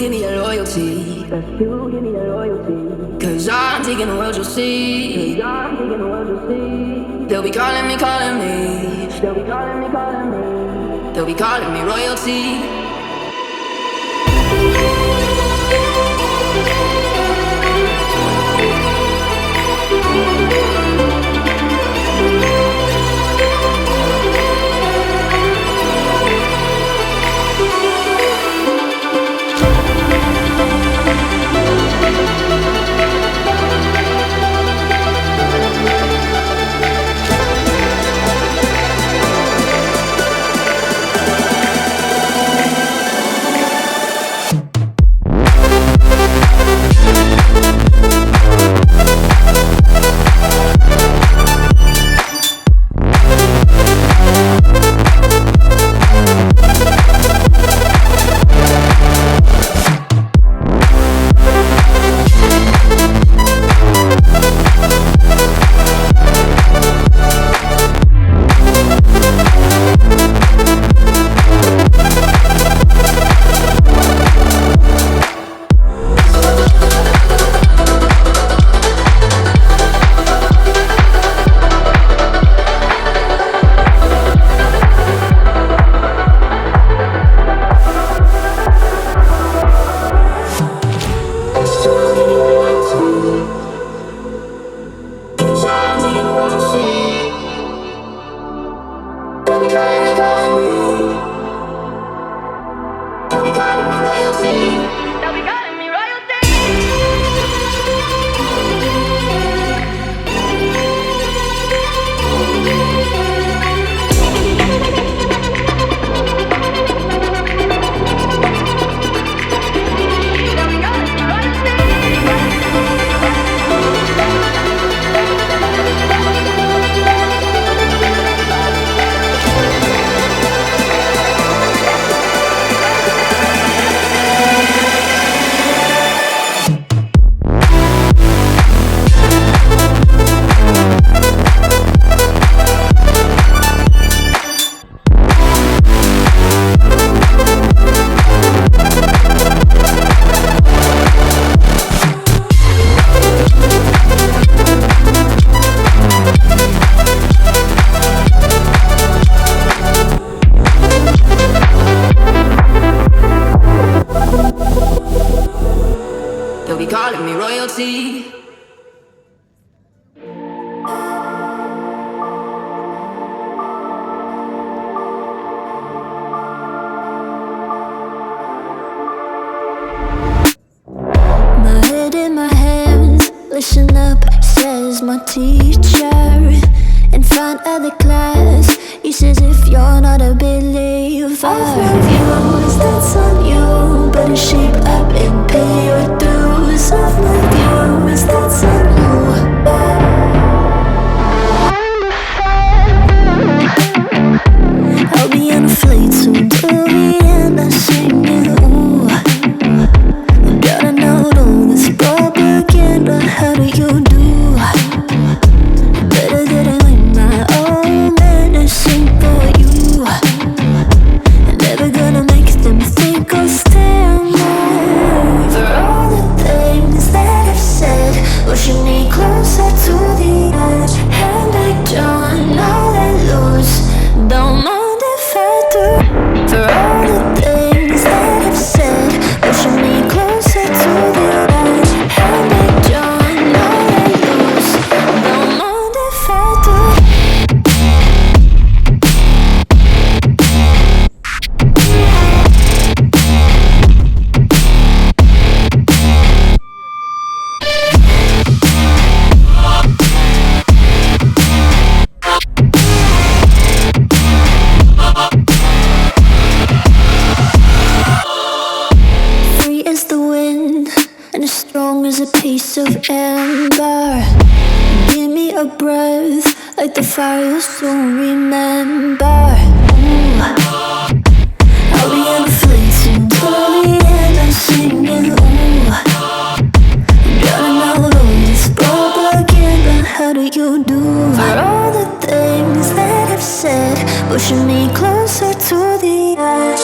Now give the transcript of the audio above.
give me that loyalty. That's you, give me that loyalty. Cause I'm taking the world, you'll see. Cause I'm taking the world, you'll see. They'll be calling me, calling me. They'll be calling me, calling me. They'll be calling me royalty. Calling me royalty. My head in my hands, listen up, says my teacher. In front of the class, he says if you're not a believer, I'll love you, that's on you. Better shape up and pay your dues. I've loved you, that's on you. I'll be on a flight soon to the end, I'm singing, ooh. Gotta know all this propaganda, how do you do? Better that I learn my own medicine for you. Never gonna make them think I'll stand more. For all the things that I've said, pushing me closer to the edge. And I don't know that lose, don't mind if I do. For all the things that I've said, pushing me closer to the edge. And I don't know that lose, don't mind if I do. Free as the wind and as strong as a piece of amber. Give me a breath like the fire you'll soon remember. Ooh. I'll be on a flight soon to the end, I'm singing, ooh. Gotta know all this propaganda, how do you do? For all the things that I've said, pushing me closer to the edge.